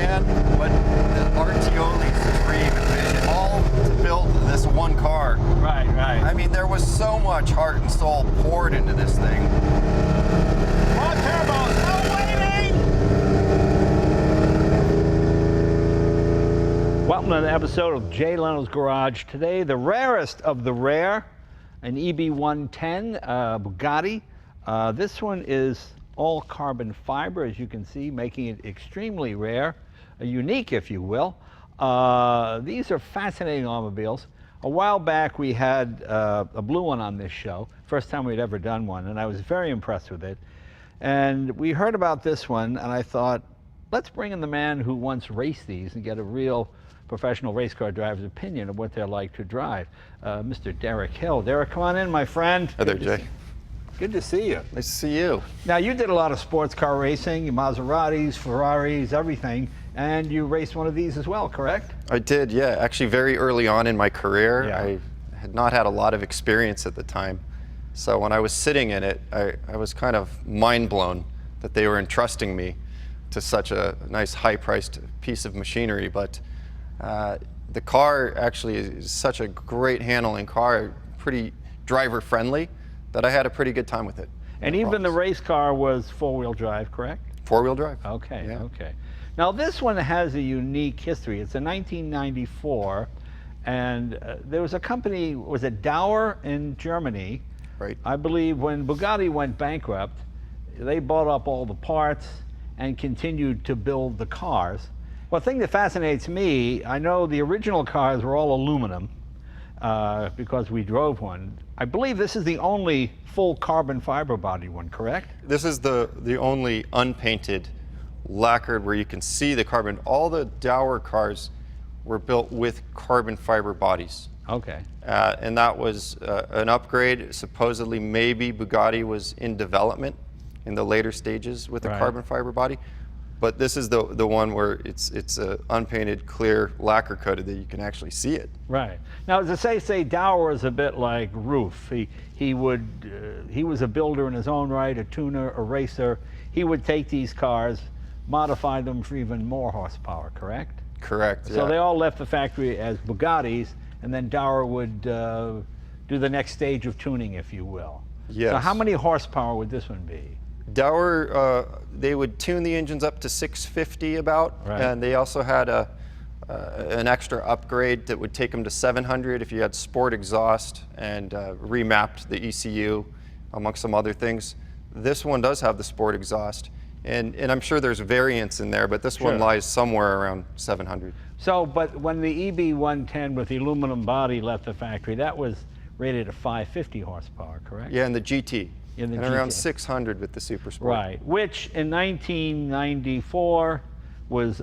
man, but the Artioli's dream and vision, all to build this one car. Right, right. I mean, there was so much heart and soul poured into this thing. More turbos, no waiting! Welcome to an episode of Jay Leno's Garage. Today, the rarest of the rare, an EB110 Bugatti. This one is all carbon fiber, as you can see, making it extremely rare, unique, if you will. These are fascinating automobiles. A while back, we had a blue one on this show, first time we'd ever done one, and I was very impressed with it. And we heard about this one, and I thought, let's bring in the man who once raced these and get a real professional race car driver's opinion of what they're like to drive. Mr. Derek Hill. Derek, come on in, my friend. Hi there, Jay. Good to see you. Nice to see you. Now, you did a lot of sports car racing, Maseratis, Ferraris, everything, and you raced one of these as well, correct? I did, yeah. Actually, very early on in my career, Yeah. I had not had a lot of experience at the time. So when I was sitting in it, I was kind of mind blown that they were entrusting me to such a nice high-priced piece of machinery. But the car actually is such a great handling car, pretty driver-friendly, that I had a pretty good time with it. And No even the problems. race car was four-wheel drive, correct? Four-wheel drive. Okay, Yeah. okay. Now, this one has a unique history. It's a 1994, and there was a company, was it Dauer in Germany? Right. I believe when Bugatti went bankrupt, they bought up all the parts and continued to build the cars. Well, the thing that fascinates me, I know the original cars were all aluminum because we drove one. I believe this is the only full carbon fiber body one, correct? This is the only unpainted, lacquered, where you can see the carbon. All the Dauer cars were built with carbon fiber bodies. Okay. And that was an upgrade. Supposedly, maybe Bugatti was in development in the later stages with the Right. carbon fiber body. But this is the one where it's unpainted, clear, lacquer coated that you can actually see it. Right. Now, as I say Dauer is a bit like Roof. He was a builder in his own right, a tuner, a racer. He would take these cars, modify them for even more horsepower, correct? Correct. So yeah. they all left the factory as Bugattis, and then Dauer would do the next stage of tuning, if you will. Yes. So how many horsepower would this one be? Dauer, they would tune the engines up to 650 about, Right. and they also had an extra upgrade that would take them to 700 if you had sport exhaust and remapped the ECU, amongst some other things. This one does have the sport exhaust, and I'm sure there's variants in there, but this one Sure. lies somewhere around 700. So, but when the EB110 with the aluminum body left the factory, that was rated at 550 horsepower, correct? Yeah, and the GT, In the and around GT. 600 with the Super Sport. Right, which in 1994 was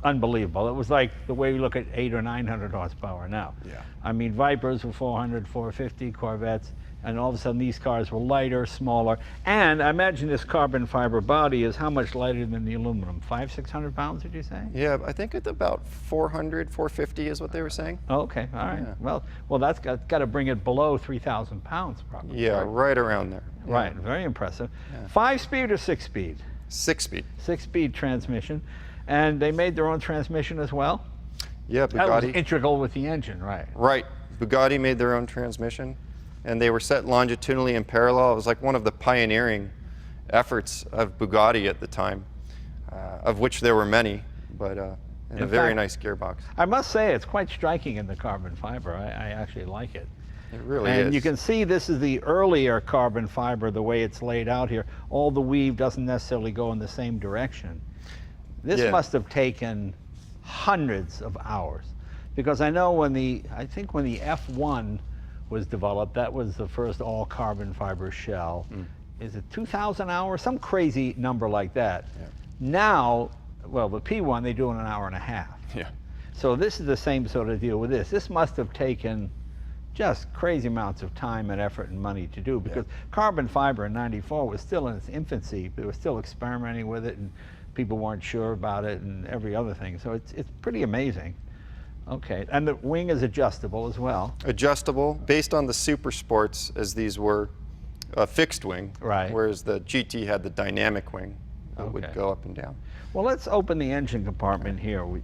unbelievable. It was like the way we look at 800 or 900 horsepower now. Yeah. I mean, Vipers were 400, 450, Corvettes, and all of a sudden these cars were lighter, smaller, and I imagine this carbon fiber body is how much lighter than the aluminum? 500, 600 pounds, did you say? Yeah, I think it's about 400, 450 is what they were saying. Oh, okay, all right. Yeah. Well, that's got to bring it below 3,000 pounds, probably. Yeah, correct? right around there. Yeah. Right, very impressive. Yeah. 5-speed or 6-speed? 6-speed. 6-speed transmission, and they made their own transmission as well? Yeah, That was Bugatti. integral with the engine, right? Right. Bugatti made their own transmission, and they were set longitudinally in parallel. It was like one of the pioneering efforts of Bugatti at the time, of which there were many, but in a very fact, nice gearbox. I must say it's quite striking in the carbon fiber. I actually like it. It really And is. you can see this is the earlier carbon fiber, the way it's laid out here. All the weave doesn't necessarily go in the same direction. This Yeah. must have taken hundreds of hours, because I know when I think when the F1 was developed, that was the first all carbon fiber shell. Is it 2,000 hours? Some crazy number like that. Yeah. Now, well, the P1 they do in an hour and a half. Yeah. So this is the same sort of deal with this. This must have taken just crazy amounts of time and effort and money to do, because carbon fiber in '94 was still in its infancy. They were still experimenting with it, and people weren't sure about it and every other thing. So it's pretty amazing. Okay, and the wing is adjustable as well. Adjustable, based on the Super Sports, as these were a fixed wing, Right. whereas the GT had the dynamic wing. that would go up and down. Well, let's open the engine compartment here. We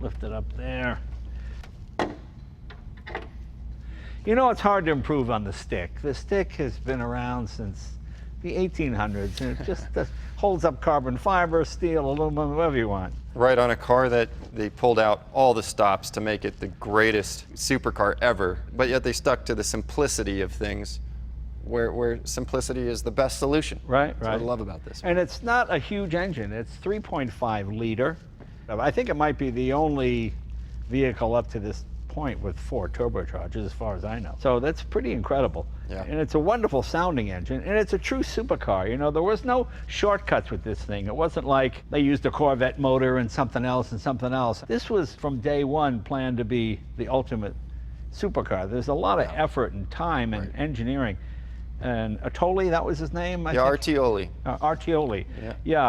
lift it up there. You know, it's hard to improve on the stick. The stick has been around since the 1800s, and it just holds up carbon fiber, steel, aluminum, whatever you want. Right, on a car that they pulled out all the stops to make it the greatest supercar ever, but yet they stuck to the simplicity of things, where simplicity is the best solution. Right, That's what I love about this. And it's not a huge engine. It's 3.5 liter. I think it might be the only vehicle up to this point with 4 turbochargers, as far as I know. So that's pretty incredible. Yeah. And it's a wonderful sounding engine, and it's a true supercar. You know, there was no shortcuts with this thing. It wasn't like they used a Corvette motor and something else and something else. This was from day one planned to be the ultimate supercar. There's a lot of effort and time and engineering. And Atoli, that was his name? I think? Artioli. Artioli. Yeah,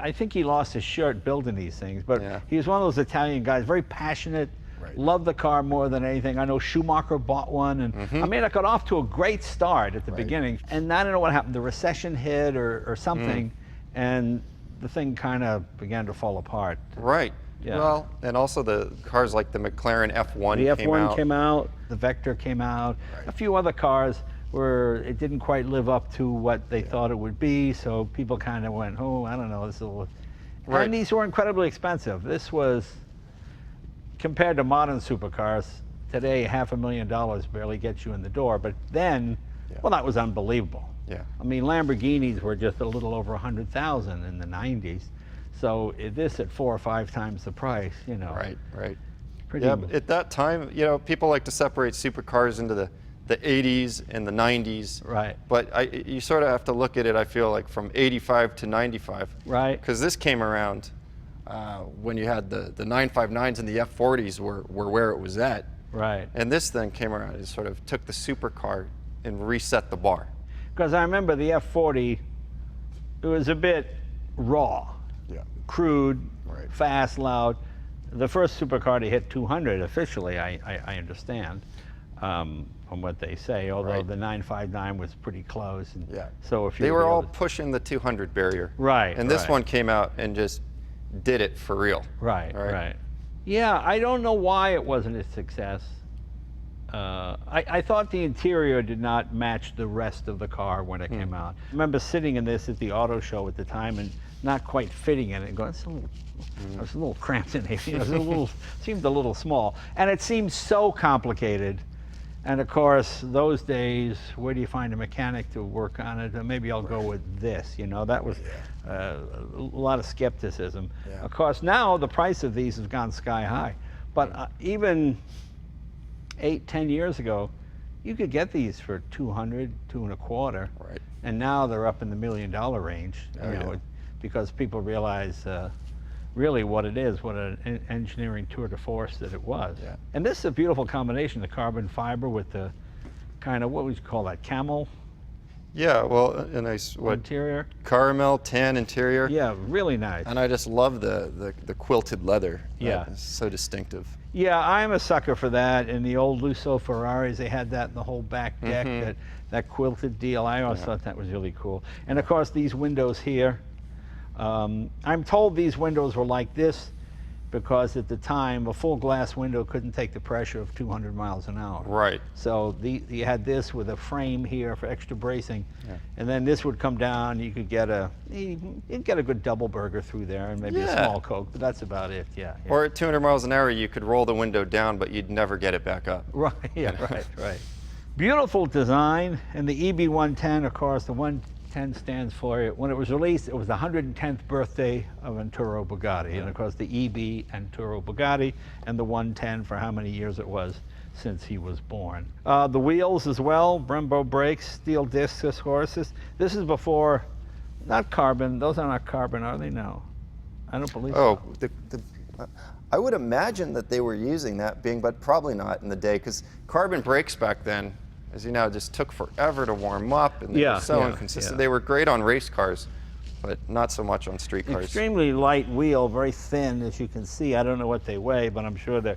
I think he lost his shirt building these things, but he was one of those Italian guys, very passionate, loved the car more than anything. I know Schumacher bought one, and I mean, it got off to a great start at the beginning, and I don't know what happened. The recession hit or something, and the thing kind of began to fall apart. Right. Yeah. Well, and also the cars like the McLaren F1 The F1 came out, the Vector came out, a few other cars where it didn't quite live up to what they thought it would be, so people kind of went, oh, I don't know, this will... And these were incredibly expensive. This was, compared to modern supercars, today $500,000 barely gets you in the door, but then, well, that was unbelievable. Yeah. I mean, Lamborghinis were just a little over 100,000 in the 90s, so this at 4 or 5 times the price, you know. Right, right. Pretty but at that time, you know, people like to separate supercars into the 80s and the 90s. Right. But you sort of have to look at it, I feel like, from 85 to 95. Right. Because this came around when you had the 959s and the F40s were where it was at. Right. And this then came around and sort of took the supercar and reset the bar. Because I remember the F40, it was a bit raw, crude, fast, loud. The first supercar to hit 200 officially, I understand. From what they say, although the 959 was pretty close. And so if they were all pushing the 200 barrier. Right. And this one came out and just did it for real. Right. Yeah, I don't know why it wasn't a success. I thought the interior did not match the rest of the car when it came out. I remember sitting in this at the auto show at the time and not quite fitting in it and going, I was a little cramped in here. You know, it seemed a little small. And it seemed so complicated. And of course, those days, where do you find a mechanic to work on it? Maybe I'll go with this, you know, that was a lot of skepticism. Of course, now the price of these has gone sky high. But even 8-10 years ago, you could get these for 200, 225. Right. And now they're up in the $1 million range, you know, because people realize really what it is, what an engineering tour de force that it was. Yeah. And this is a beautiful combination, the carbon fiber with the kind of, what would you call that, camel? Yeah, well, a nice, interior? Caramel tan interior. Yeah, really nice. And I just love the quilted leather. Yeah. It's so distinctive. Yeah, I'm a sucker for that. In the old Lusso Ferraris, they had that in the whole back deck, that quilted deal. I always thought that was really cool. And of course, these windows here, I'm told these windows were like this because at the time a full glass window couldn't take the pressure of 200 miles an hour. Right. So you had this with a frame here for extra bracing, and then this would come down. You could get you'd get a good double burger through there and maybe a small Coke, but that's about it. Yeah. Or at 200 miles an hour, you could roll the window down, but you'd never get it back up. Right. Yeah. Right. Beautiful design, and the EB110, of course, the 110 stands for it. When it was released, it was the 110th birthday of Arturo Bugatti, and of course the EB Arturo Bugatti, and the 110 for how many years it was since he was born. The wheels as well, Brembo brakes, steel discs, of course. This is before, not carbon. Those are not carbon, are they? No, I don't believe so. I would imagine that they were using that but probably not in the day, because carbon brakes back then, as you know, just took forever to warm up, and they were so inconsistent. They were great on race cars, but not so much on street cars. Extremely light wheel, very thin, as you can see. I don't know what they weigh, but I'm sure they're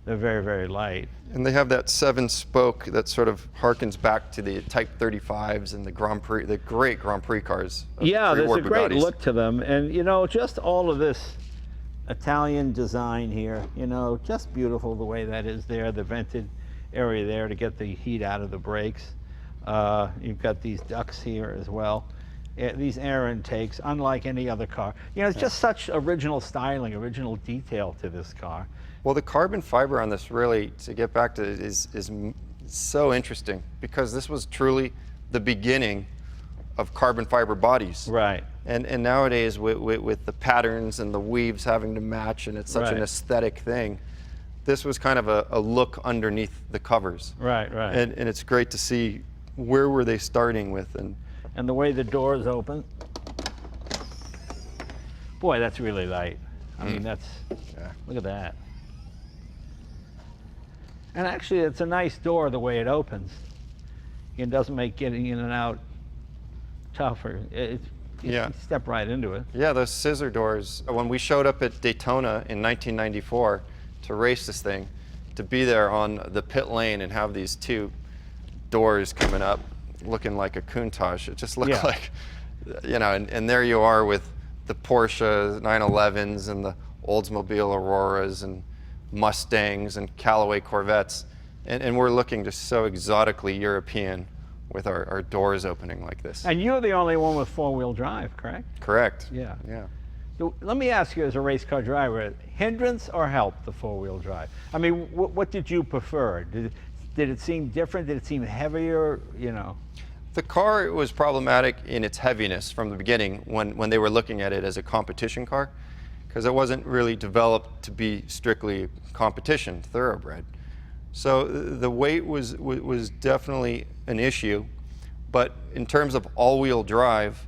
they're very, very light. And they have that 7-spoke that sort of harkens back to the Type 35s and the Grand Prix, the great Grand Prix cars. Yeah, there's pre-war a great Bugattis. look to them. And, you know, just all of this Italian design here, you know, just beautiful the way that is there, the vented area there to get the heat out of the brakes. You've got these ducts here as well. These air intakes, unlike any other car. You know, it's just such original styling, original detail to this car. Well, the carbon fiber on this, really, to get back to it, is so interesting, because this was truly the beginning of carbon fiber bodies. Right. And nowadays, with the patterns and the weaves having to match, and it's such an aesthetic thing, this was kind of a look underneath the covers. Right. And it's great to see where were they starting with. And the way the doors open. Boy, that's really light. I mean, that's, look at that. And actually, it's a nice door the way it opens. It doesn't make getting in and out tougher. You step right into it. Yeah, those scissor doors. When we showed up at Daytona in 1994 to race this thing, to be there on the pit lane and have these two doors coming up looking like a Countach, it just looked like, you know, and there you are with the Porsche 911s and the Oldsmobile Auroras and Mustangs and Callaway Corvettes, and we're looking just so exotically European with our doors opening like this. And you're the only one with four-wheel drive, correct? Correct. Yeah. Yeah. So let me ask you, as a race car driver, hindrance or help, the four-wheel drive? I mean, what did you prefer? Did it seem different? Did it seem heavier? You know. The car was problematic in its heaviness from the beginning when they were looking at it as a competition car, because it wasn't really developed to be strictly competition, thoroughbred. So the weight was definitely an issue, but in terms of all-wheel drive,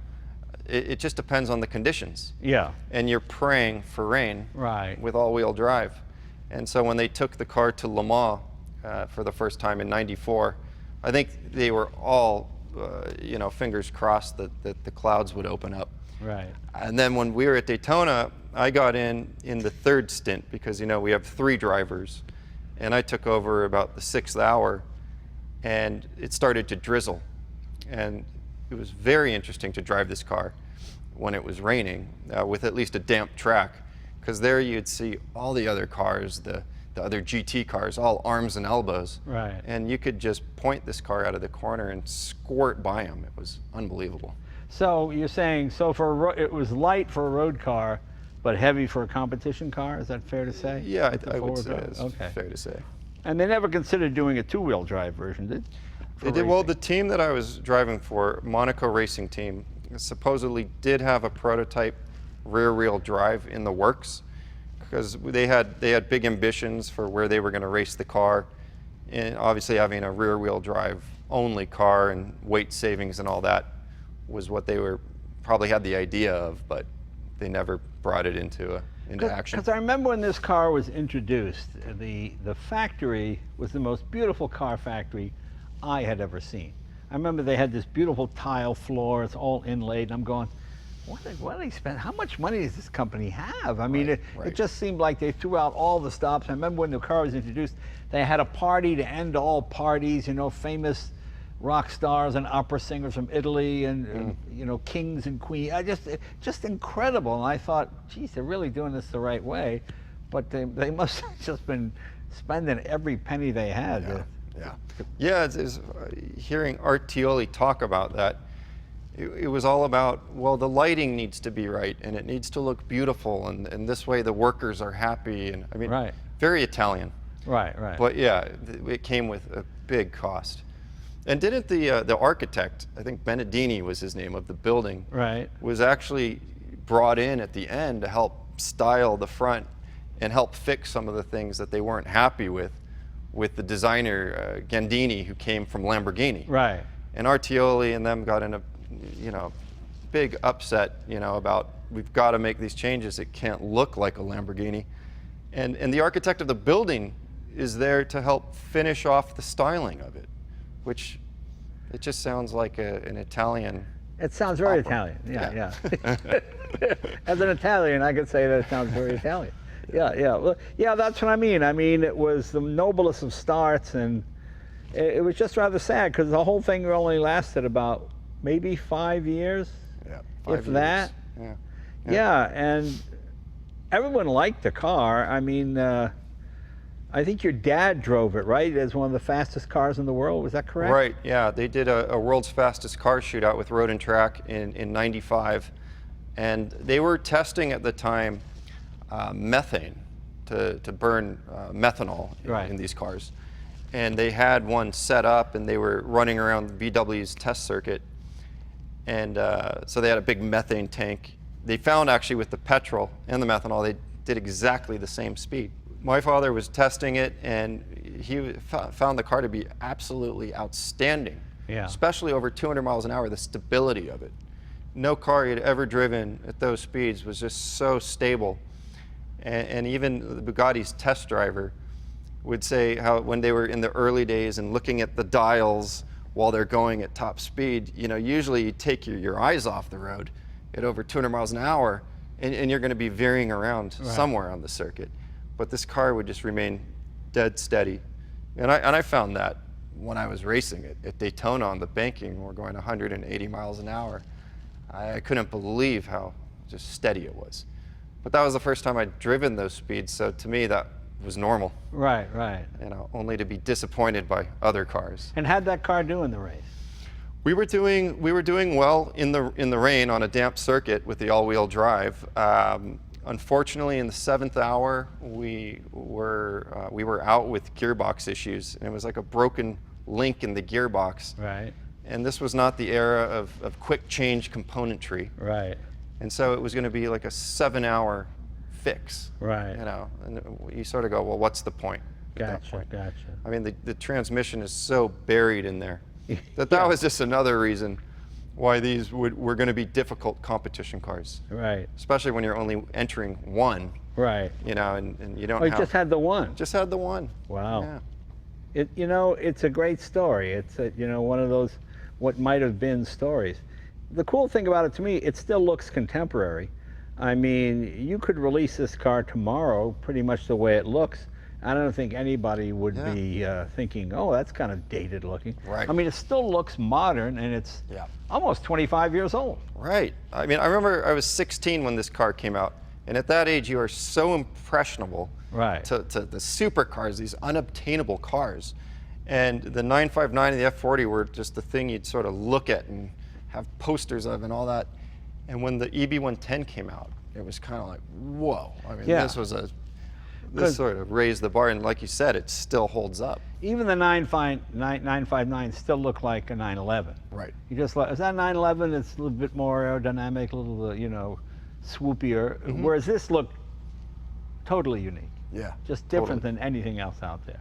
it just depends on the conditions. Yeah. And you're praying for rain with all-wheel drive. And so when they took the car to Le Mans for the first time in '94, I think they were all, you know, fingers crossed that the clouds would open up. Right. And then when we were at Daytona, I got in the third stint, because, you know, we have 3 drivers, and I took over about the 6th hour, and it started to drizzle. And it was very interesting to drive this car when it was raining with at least a damp track, because there you'd see all the other cars, the other GT cars, all arms and elbows. Right. And you could just point this car out of the corner and squirt by them. It was unbelievable. So you're saying, so it was light for a road car, but heavy for a competition car? Is that fair to say? Yeah, I would say it's fair to say. And they never considered doing a two-wheel drive version, did they? Did. Well, the team that I was driving for, Monaco Racing Team, supposedly did have a prototype rear-wheel drive in the works, because they had big ambitions for where they were going to race the car, and obviously having a rear-wheel drive only car and weight savings and all that was what they probably had the idea of, but they never brought it into action. Because I remember when this car was introduced, the factory was the most beautiful car factory I had ever seen. I remember they had this beautiful tile floor, it's all inlaid, and I'm going, what do they spend? How much money does this company have? I mean, it just seemed like they threw out all the stops. I remember when the car was introduced, they had a party to end all parties, you know, famous rock stars and opera singers from Italy and you know, kings and queens. Just incredible. And I thought, geez, they're really doing this the right way, but they must have just been spending every penny they had. It's hearing Art Tioli talk about that. It was all about, well, the lighting needs to be right, and it needs to look beautiful, and this way the workers are happy, and I mean, very Italian. Right. But yeah, it came with a big cost. And didn't the architect, I think Benedini was his name, of the building, was actually brought in at the end to help style the front and help fix some of the things that they weren't happy with the designer Gandini, who came from Lamborghini. Right. And Artioli and them got in a, you know, big upset, you know, about, we've got to make these changes. It can't look like a Lamborghini. And the architect of the building is there to help finish off the styling of it, which it just sounds like an Italian. It sounds very Italian. Yeah. As an Italian, I could say that it sounds very Italian. Yeah. Well, yeah, that's what I mean. I mean, it was the noblest of starts, and it was just rather sad because the whole thing only lasted about maybe 5 years, Yeah, if that. Yeah. Yeah, and everyone liked the car. I mean, I think your dad drove it, right? As one of the fastest cars in the world. Was that correct? Right, yeah. They did a world's fastest car shootout with Road and Track in 95. And they were testing at the time methane to burn methanol in these cars. And they had one set up and they were running around VW's test circuit. And so they had a big methane tank. They found actually with the petrol and the methanol, they did exactly the same speed. My father was testing it and he found the car to be absolutely outstanding, especially over 200 miles an hour, the stability of it. No car he had ever driven at those speeds was just so stable. And even the Bugatti's test driver would say how when they were in the early days and looking at the dials while they're going at top speed, you know, usually you take your eyes off the road at over 200 miles an hour and you're going to be veering around somewhere on the circuit. But this car would just remain dead steady. And I found that when I was racing it at Daytona on the banking, we're going 180 miles an hour. I couldn't believe how just steady it was. But that was the first time I'd driven those speeds, so to me that was normal. Right. You know, only to be disappointed by other cars. And how'd that car do in the race? We were doing well in the rain on a damp circuit with the all-wheel drive. Unfortunately, in the 7th hour, we were out with gearbox issues, and it was like a broken link in the gearbox. Right. And this was not the era of quick change componentry. Right. And so it was going to be like a 7-hour fix. Right. You know, and you sort of go, well, what's the point? Gotcha. I mean, the transmission is so buried in there that was just another reason why these were going to be difficult competition cars. Right. Especially when you're only entering one. Right. You know, and you don't you just had the one. Just had the one. Wow. Yeah. You know, it's a great story. It's you know, one of those what might have been stories. The cool thing about it to me, it still looks contemporary. I mean, you could release this car tomorrow pretty much the way it looks. I don't think anybody would be thinking, oh, that's kind of dated looking. Right. I mean, it still looks modern, and it's almost 25 years old. Right. I mean, I remember I was 16 when this car came out, and at that age, you are so impressionable to the supercars, these unobtainable cars. And the 959 and the F40 were just the thing you'd sort of look at and have posters of and all that. And when the EB110 came out, it was kind of like, whoa. I mean, this sort of raised the bar, and like you said, it still holds up. Even the 959 still look like a 911. Right. You just like, is that 911? It's a little bit more aerodynamic, a little, you know, swoopier. Whereas this looked totally unique. Yeah. Just different than anything else out there.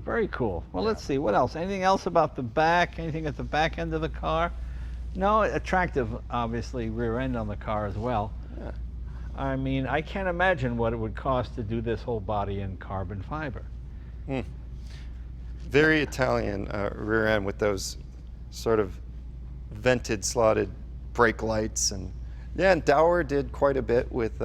Very cool. Well, let's see, what else? Anything else about the back? Anything at the back end of the car? No, attractive, obviously, rear end on the car as well. Yeah. I mean, I can't imagine what it would cost to do this whole body in carbon fiber. Very Italian rear end with those sort of vented, slotted brake lights. And Dauer did quite a bit with,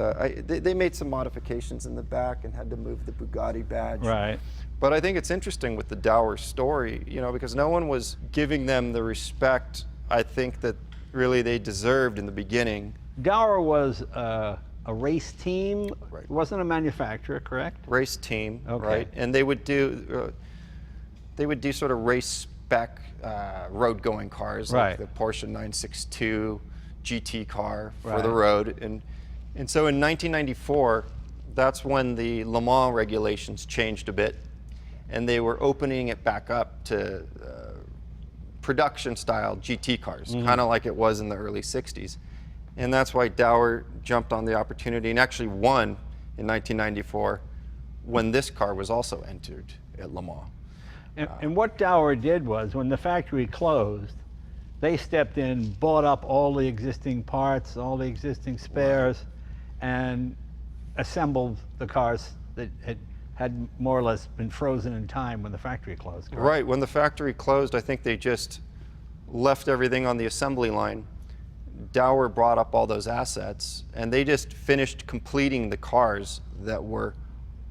they made some modifications in the back and had to move the Bugatti badge. Right. But I think it's interesting with the Dauer story, you know, because no one was giving them the respect I think that really they deserved in the beginning. Dauer was a race team. It wasn't a manufacturer, correct? Race team, right? And they would do sort of race spec road-going cars, like the Porsche 962 GT car for the road. And so in 1994, that's when the Le Mans regulations changed a bit, and they were opening it back up to production-style GT cars, kind of like it was in the early 60s. And that's why Dauer jumped on the opportunity and actually won in 1994 when this car was also entered at Le Mans. And what Dauer did was, when the factory closed, they stepped in, bought up all the existing parts, all the existing spares, and assembled the cars that had more or less been frozen in time when the factory closed. Correct? Right, when the factory closed, I think they just left everything on the assembly line. Dauer brought up all those assets, and they just finished completing the cars that were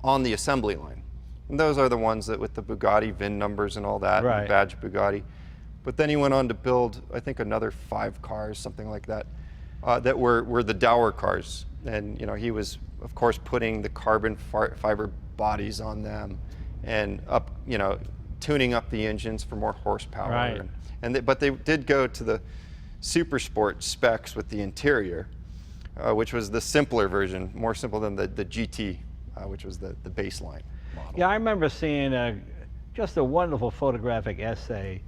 on the assembly line. And those are the ones that with the Bugatti VIN numbers and all that, Right. and badge Bugatti. But then he went on to build, I think, another 5 cars, something like that, that were the Dauer cars. And he was, of course, putting the carbon fiber bodies on them, and tuning up the engines for more horsepower. Right. But they did go to the super sport specs with the interior, which was the simpler version, more simple than the GT, which was the baseline model. Yeah, I remember seeing just a wonderful photographic essay.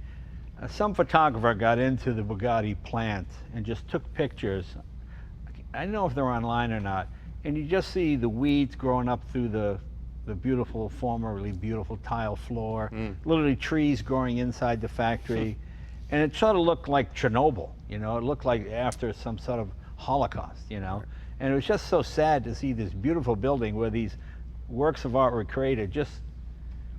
Some photographer got into the Bugatti plant and just took pictures. I don't know if they're online or not. And you just see the weeds growing up through the beautiful, formerly beautiful tile floor, literally trees growing inside the factory. And it sort of looked like Chernobyl, it looked like after some sort of Holocaust, And it was just so sad to see this beautiful building where these works of art were created, just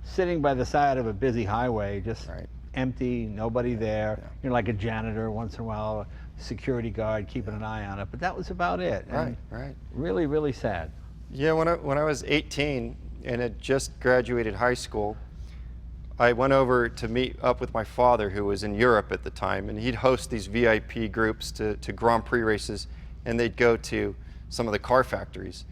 sitting by the side of a busy highway, just empty, nobody there. Like a janitor once in a while, a security guard keeping an eye on it, but that was about it. And Right. Really, really sad. Yeah, when I was 18 and had just graduated high school, I went over to meet up with my father, who was in Europe at the time, and he'd host these VIP groups to Grand Prix races, and they'd go to some of the car factories.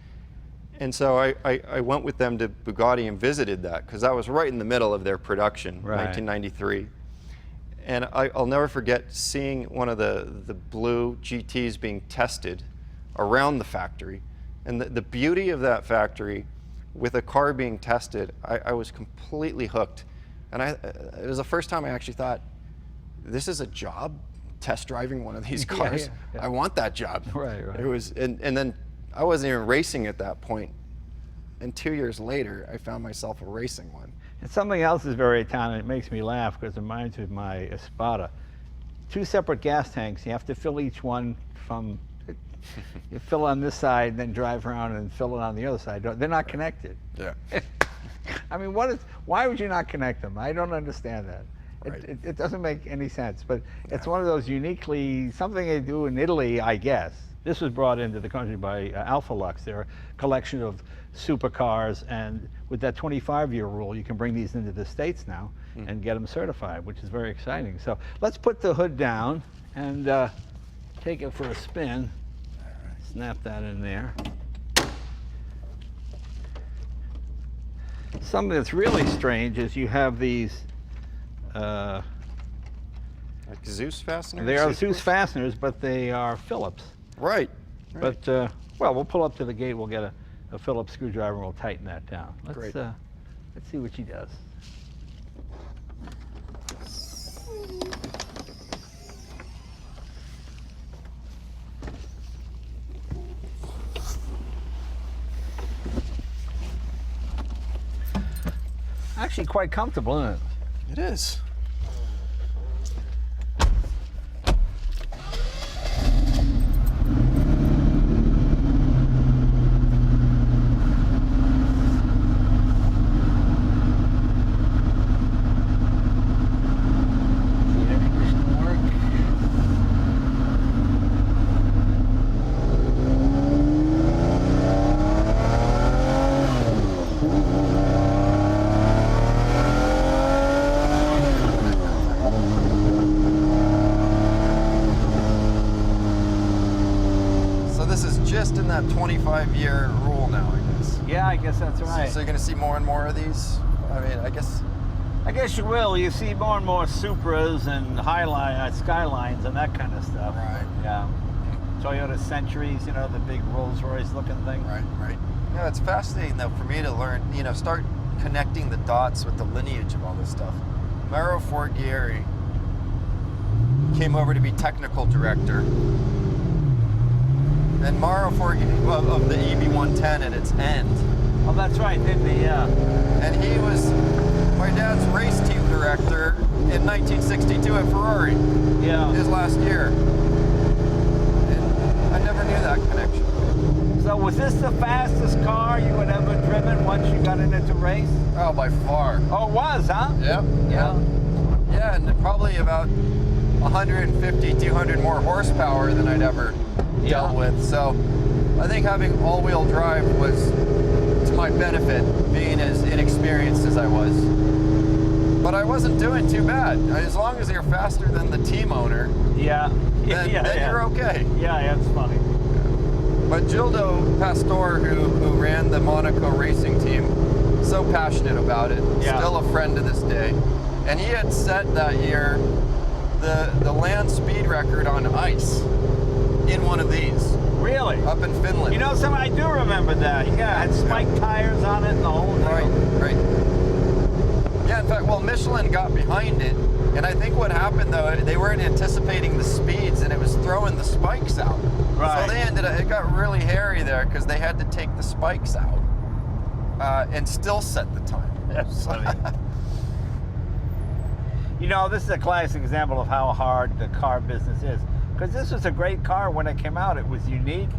And so I went with them to Bugatti and visited that, because that was right in the middle of their production, 1993. And I'll never forget seeing one of the blue GTs being tested around the factory. And the beauty of that factory, with a car being tested, I was completely hooked. And it was the first time I actually thought, this is a job, test driving one of these cars. Yeah. I want that job. Right. It was, and then I wasn't even racing at that point. And 2 years later, I found myself racing one. And something else is very Italian. It makes me laugh because it reminds me of my Espada. 2 separate gas tanks. You have to fill each one from, you fill on this side, then drive around and fill it on the other side. They're not connected. Yeah. I mean, why would you not connect them? I don't understand that. It doesn't make any sense, but it's one of those uniquely, something they do in Italy, I guess. This was brought into the country by AlphaLuxe. They're a collection of supercars, and with that 25-year rule, you can bring these into the States now and get them certified, which is very exciting. So let's put the hood down and take it for a spin. Snap that in there. Something that's really strange is you have these Like Zeus fasteners? they are Zeus fasteners, but they are Phillips. Right. But, well, we'll pull up to the gate, we'll get a Phillips screwdriver, and we'll tighten that down. Great. Let's see what she does. Actually quite comfortable, isn't it? It is. Just in that 25-year rule now, I guess. Yeah, I guess that's right. So you're going to see more and more of these? I mean, I guess you will. You see more and more Supras and Skylines and that kind of stuff. Right. Yeah. Toyota Centuries, the big Rolls-Royce looking thing. Right. Yeah, it's fascinating though for me to learn, start connecting the dots with the lineage of all this stuff. Mauro Forghieri came over to be technical director. And Mauro Forghieri of the EB110 at its end. Oh, that's right, didn't he? Yeah. And he was my dad's race team director in 1962 at Ferrari. Yeah. His last year. And I never knew that connection. So was this the fastest car you had ever driven once you got into race? Oh, by far. Oh, it was, huh? Yep. Yeah. Yeah, and probably about 150, 200 more horsepower than I'd ever dealt with. So I think having all-wheel drive was to my benefit, being as inexperienced as I was. But I wasn't doing too bad. As long as you're faster than the team owner, then you're okay. Yeah, that's funny. But Gildo Pastor, who ran the Monaco racing team, so passionate about it, still a friend to this day. And he had set that year the land speed record on ice in one of these. Really? Up in Finland. You know, I do remember that. Yeah, it had spiked tires on it and the whole thing. Right. Yeah, in fact, well, Michelin got behind it, and I think what happened, though, they weren't anticipating the speeds, and it was throwing the spikes out. Right. So they it got really hairy there, because they had to take the spikes out and still set the time. That's funny. You know, this is a classic example of how hard the car business is. Because this was a great car when it came out. It was unique.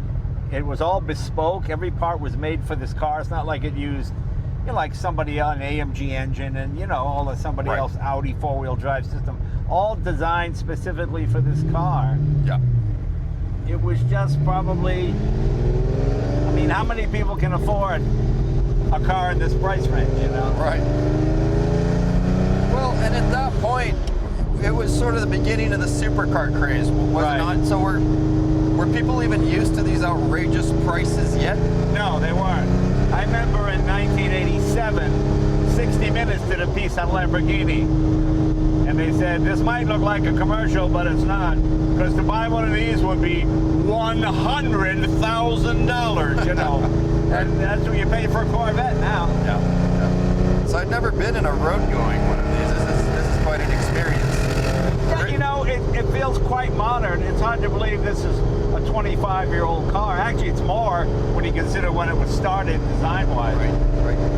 It was all bespoke. Every part was made for this car. It's not like it used, you know, like somebody else, an AMG engine and, you know, all of somebody else Audi four-wheel drive system. All designed specifically for this car. Yeah. It was just probably, I mean, how many people can afford a car in this price range, you know? Right. Well, and at that point, it was sort of the beginning of the supercar craze, was it not? So were people even used to these outrageous prices yet? No, they weren't. I remember in 1987, 60 Minutes did a piece on Lamborghini. And they said, this might look like a commercial, but it's not. Because to buy one of these would be $100,000, you know. And that's what you pay for a Corvette now. Yeah. So I'd never been in a road-going one of these. This is quite an experience. Yeah, you know, it feels quite modern. It's hard to believe this is a 25-year-old car. Actually, it's more when you consider when it was started design-wise. Right.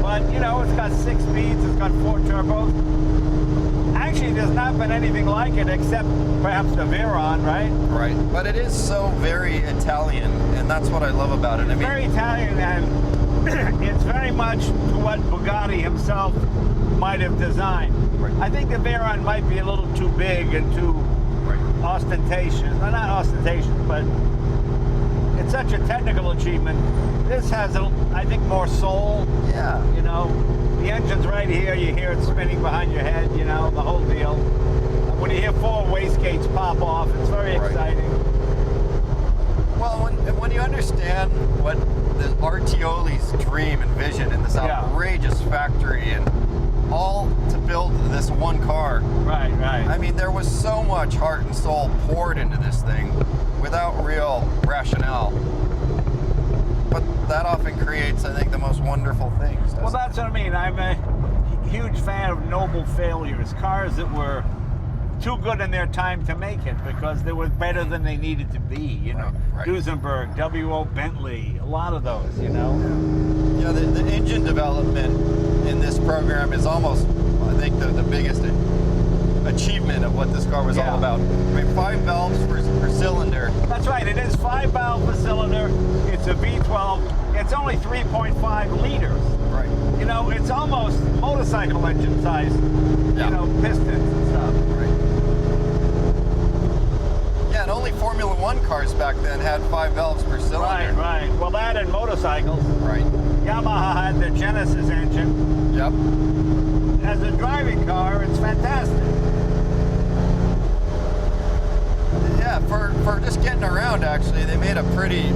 But, you know, it's got 6 speeds, it's got 4 turbos. Actually, there's not been anything like it except perhaps the Veyron, right? Right. But it is so very Italian, and that's what I love about it. It's very Italian, and it's very much to what Bugatti himself might have designed. Right. I think the Veyron might be a little too big and too ostentatious. Well, not ostentatious, but it's such a technical achievement. This has, I think, more soul. Yeah. You know, the engine's right here. You hear it spinning behind your head, you know, the whole deal. When you hear 4 wastegates pop off, it's very exciting. Well, when you understand what the Artioli's dream and vision in this outrageous factory and all to build this one car. Right. I mean, there was so much heart and soul poured into this thing without real rationale. But that often creates, I think, the most wonderful things. Well, that's what I mean. I'm a huge fan of noble failures. Cars that were too good in their time to make it because they were better than they needed to be, you know. Duesenberg, W.O. Bentley, a lot of those, you know. Yeah, the engine development in this program is almost, I think, the biggest achievement of what this car was all about. I mean, 5 valves per cylinder. That's right, it is 5 valves per cylinder. It's a V12. It's only 3.5 liters. Right. You know, it's almost motorcycle engine size, you know, pistons and stuff. Right. Yeah, and only Formula One cars back then had 5 valves per cylinder. Right. Well, that and motorcycles. Right. Yamaha had the Genesis engine. Yep. As a driving car, it's fantastic. Yeah, for just getting around, actually, they made a pretty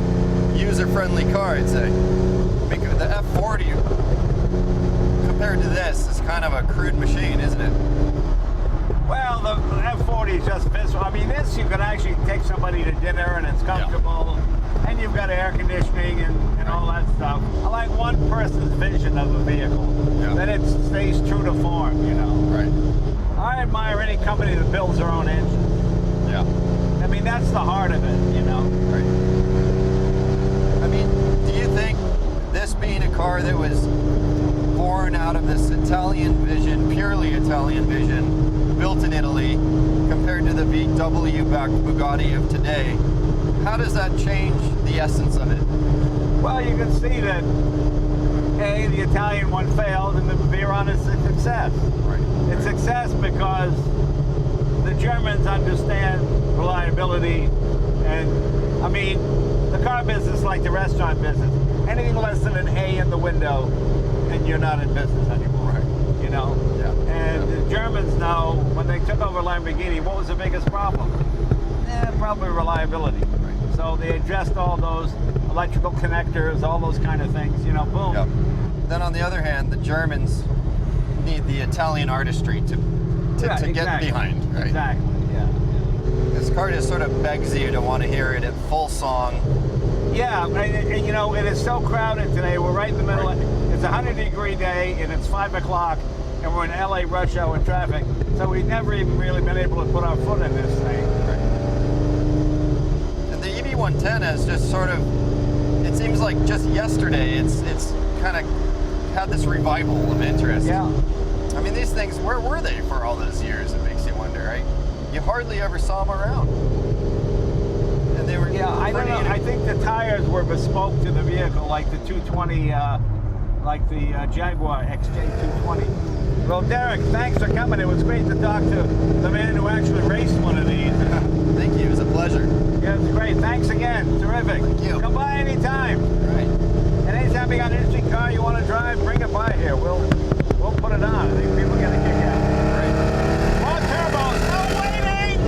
user-friendly car, I'd say. Because the F40, compared to this, is kind of a crude machine, isn't it? Well, the F40 is just this. I mean, this you can actually take somebody to dinner and it's comfortable, and you've got air conditioning and all that stuff. I like one person's vision of a vehicle, that it stays true to form, you know. Right. I admire any company that builds their own engine. Yeah. I mean, that's the heart of it, you know. Right. I mean, do you think this being a car that was born out of this Italian vision, purely Italian vision, built in Italy, compared to the VW-backed Bugatti of today, how does that change the essence of it? Well, you can see that, A, the Italian one failed, and the Veyron is a success. Right. It's success because the Germans understand reliability, and I mean, the car business is like the restaurant business. Anything less than an A in the window, and you're not in business anymore. Right. You know? Yeah. And the Germans know, when they took over Lamborghini, what was the biggest problem? Probably reliability. Right. So they addressed all those electrical connectors, all those kind of things, you know, boom. Yep. Then on the other hand, the Germans need the Italian artistry to Exactly. get behind, right? Exactly, yeah. This car just sort of begs you to want to hear it at full song. Yeah, and you know, it is so crowded today. We're right in the middle. Right. It's a 100-degree day, and it's 5 o'clock, and we're in LA rush hour traffic. So we've never even really been able to put our foot in this thing. Right. And the EB110 has just sort of, it seems like just yesterday, it's kind of had this revival of interest. Yeah. I mean, these things, where were they for all those years? It makes you wonder, right? You hardly ever saw them around. And they were I don't know. I think the tires were bespoke to the vehicle, like the 220, like the Jaguar XJ220. Well, Derek, thanks for coming. It was great to talk to the man who actually raced one of these. Thank you. It was a pleasure. Yeah, it's great. Thanks again. Terrific. Thank you. Come by anytime. All right. And anytime you got an interesting car you want to drive, bring it by here. We'll put it on. I think people get a kick out of it. Right. More turbos. No waiting.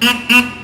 Mm-hmm.